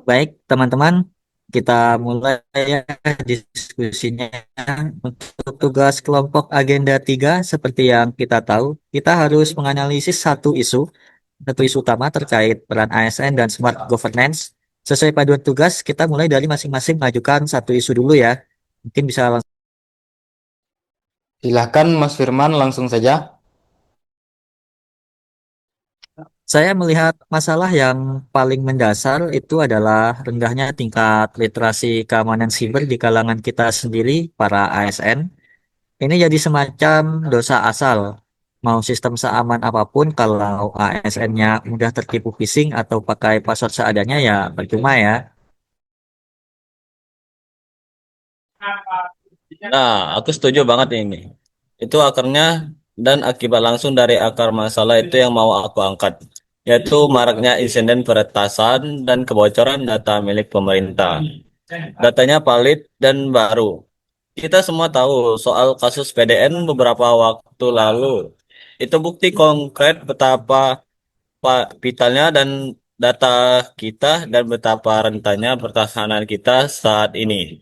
Baik, teman-teman, kita mulai ya diskusinya. Untuk tugas kelompok agenda 3, seperti yang kita tahu, kita harus menganalisis satu isu utama terkait peran ASN dan smart governance. Sesuai paduan tugas, kita mulai dari masing-masing mengajukan satu isu dulu ya. Mungkin bisa langsung. Silahkan Mas Firman langsung saja. Saya melihat masalah yang paling mendasar itu adalah rendahnya tingkat literasi keamanan siber di kalangan kita sendiri, para ASN. Ini jadi semacam dosa asal. Mau sistem seaman apapun, kalau ASN-nya mudah tertipu phishing atau pakai password seadanya ya percuma ya. Nah, aku setuju banget ini. Itu akarnya dan akibat langsung dari akar masalah itu yang mau aku angkat, yaitu maraknya insiden peretasan dan kebocoran data milik pemerintah. Datanya valid dan baru. Kita semua tahu soal kasus PDN beberapa waktu lalu. Itu bukti konkret betapa vitalnya dan data kita dan betapa rentannya pertahanan kita saat ini.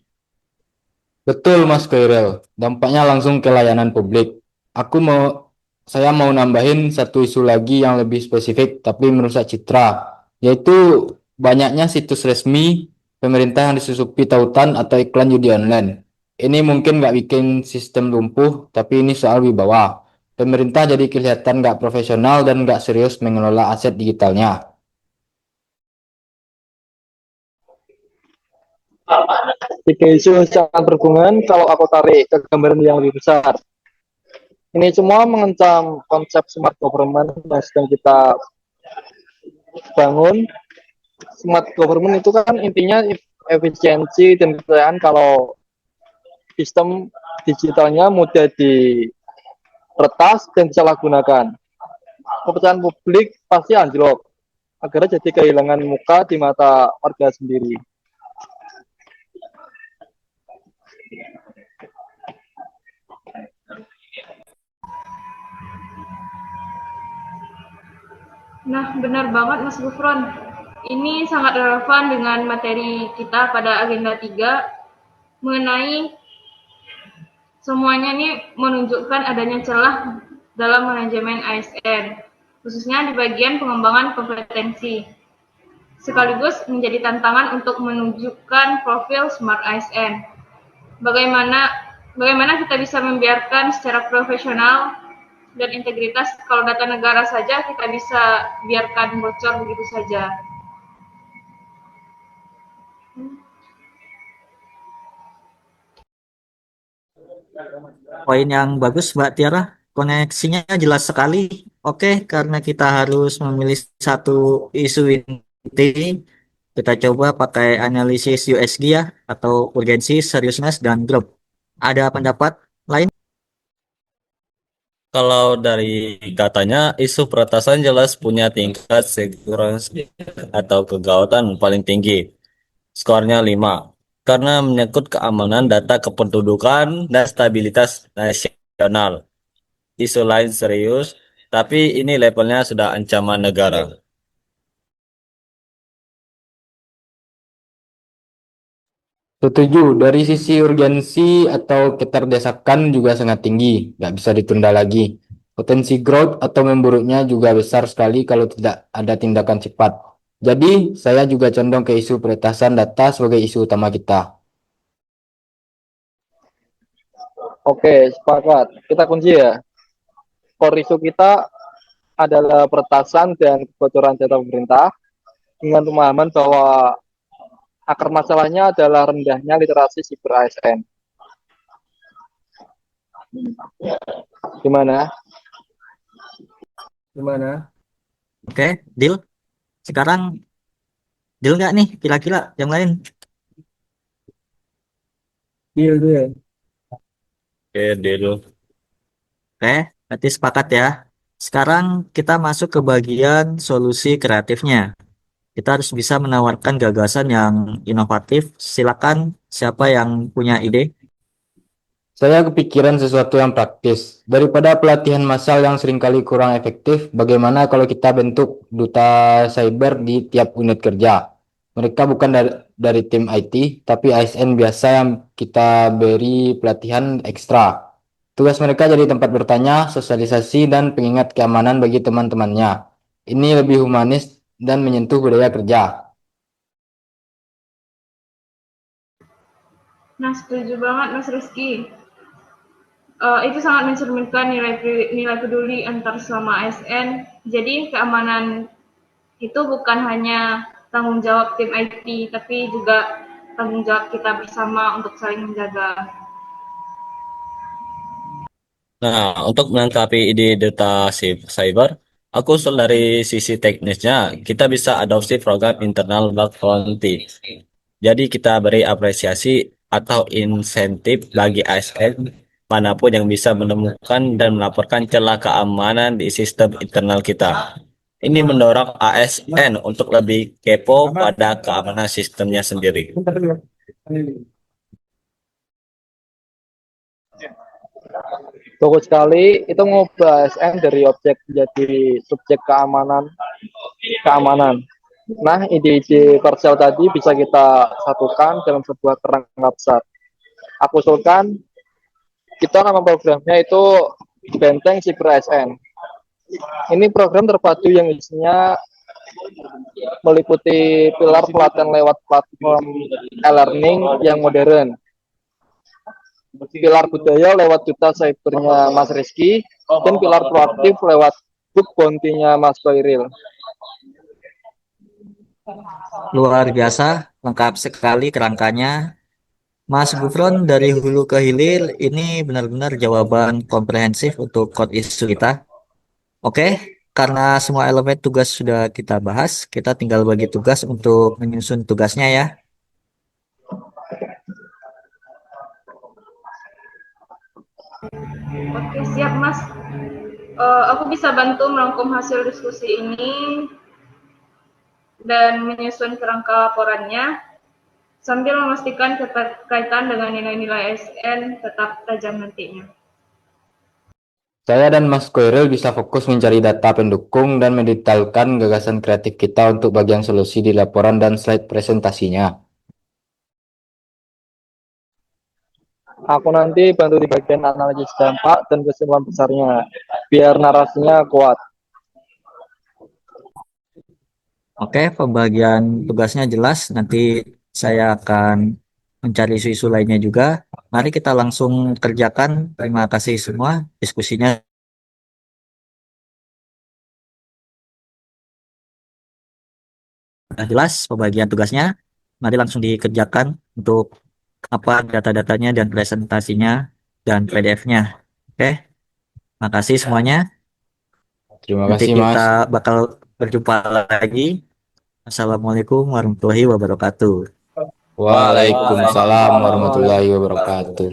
Betul Mas Khairil, dampaknya langsung ke layanan publik. Aku mau, saya mau nambahin satu isu lagi yang lebih spesifik tapi merusak citra, yaitu banyaknya situs resmi pemerintah yang disusupi tautan atau iklan judi online. Ini mungkin nggak bikin sistem lumpuh, tapi ini soal wibawa. Pemerintah jadi kelihatan nggak profesional dan nggak serius mengelola aset digitalnya. Tiga isu sangat berhubungan kalau aku tarik ke gambaran yang lebih besar. Ini semua mengancam konsep smart government yang sedang kita bangun. Smart government itu kan intinya efisiensi dan kekayaan kalau sistem digitalnya mudah diretas dan disalahgunakan. Kepercayaan publik pasti anjlok, akhirnya jadi kehilangan muka di mata warga sendiri. Nah, benar banget Mas Gufron. Ini sangat relevan dengan materi kita pada agenda 3 mengenai semuanya ini menunjukkan adanya celah dalam manajemen ASN, khususnya di bagian pengembangan kompetensi, sekaligus menjadi tantangan untuk menunjukkan profil Smart ASN. Bagaimana kita bisa membiarkan secara profesional dan integritas kalau data negara saja kita bisa biarkan bocor begitu saja. Poin yang bagus, Mbak Tiara. Koneksinya jelas sekali. Oke, karena kita harus memilih satu isu inti, kita coba pakai analisis USG ya, atau urgensi, seriusness, dan group. Ada pendapat lain? Kalau dari katanya, isu peretasan jelas punya tingkat sekurasi atau kegawatan paling tinggi. Skornya 5. Karena menyangkut keamanan data kependudukan dan stabilitas nasional. Isu lain serius, tapi ini levelnya sudah ancaman negara. Setuju, dari sisi urgensi atau keterdesakan juga sangat tinggi, nggak bisa ditunda lagi. Potensi growth atau memburuknya juga besar sekali kalau tidak ada tindakan cepat. Jadi, saya juga condong ke isu peretasan data sebagai isu utama kita. Oke, sepakat. Kita kunci ya. Core isu kita adalah peretasan dan kebocoran data pemerintah dengan pemahaman bahwa akar masalahnya adalah rendahnya literasi siber ASN. Gimana? Gimana? Oke, deal. Sekarang deal nggak nih kira-kira yang lain? Deal, deal. Oke, deal. Oke, berarti sepakat ya. Sekarang kita masuk ke bagian solusi kreatifnya. Kita harus bisa menawarkan gagasan yang inovatif. Silakan, siapa yang punya ide? Saya kepikiran sesuatu yang praktis. Daripada pelatihan massal yang seringkali kurang efektif, bagaimana kalau kita bentuk duta cyber di tiap unit kerja? Mereka bukan dari tim IT, tapi ASN biasa yang kita beri pelatihan ekstra. Tugas mereka jadi tempat bertanya, sosialisasi, dan pengingat keamanan bagi teman-temannya. Ini lebih humanis dan menyentuh budaya kerja. Nah, setuju banget Mas Rizky. Itu sangat mencerminkan nilai peduli antar sesama ASN. Jadi keamanan itu bukan hanya tanggung jawab tim IT, tapi juga tanggung jawab kita bersama untuk saling menjaga. Nah, untuk melengkapi ide data cyber, aku usul dari sisi teknisnya, kita bisa adopsi program internal bug bounty. Jadi kita beri apresiasi atau insentif bagi ASN manapun yang bisa menemukan dan melaporkan celah keamanan di sistem internal kita. Ini mendorong ASN untuk lebih kepo pada keamanan sistemnya sendiri. Bagus sekali, itu ngubah ASN dari objek menjadi subjek keamanan. Nah, ide-ide parsial tadi bisa kita satukan dalam sebuah kerangka besar. Aku usulkan kita nama programnya itu Benteng Cyber ASN. Ini program terpadu yang isinya meliputi pilar pelatihan lewat platform e-learning yang modern, pilar budaya lewat duta cybernya Mas Rizky, dan pilar proaktif lewat book bounty-nya Mas Koiril. Luar biasa, lengkap sekali kerangkanya. Mas Gufron dari hulu ke hilir ini benar-benar jawaban komprehensif untuk core isu kita. Oke, karena semua elemen tugas sudah kita bahas, kita tinggal bagi tugas untuk menyusun tugasnya ya. Oke, siap Mas. Aku bisa bantu merangkum hasil diskusi ini dan menyusun kerangka laporannya sambil memastikan keterkaitan dengan nilai-nilai ASN tetap tajam nantinya. Saya dan Mas Koiril bisa fokus mencari data pendukung dan mendetailkan gagasan kreatif kita untuk bagian solusi di laporan dan slide presentasinya. Aku nanti bantu di bagian analisis dampak dan kesimpulan besarnya, biar narasinya kuat. Oke, pembagian tugasnya jelas. Nanti saya akan mencari isu-isu lainnya juga. Mari kita langsung kerjakan. Terima kasih semua. Diskusinya sudah jelas, pembagian tugasnya. Mari langsung dikerjakan untuk apa data-datanya dan presentasinya dan PDF-nya. Oke, makasih semuanya. Terima Nanti kasih, kita Mas. bakal berjumpa lagi. Assalamualaikum warahmatullahi wabarakatuh. Waalaikumsalam Waalaikumsalam. warahmatullahi wabarakatuh.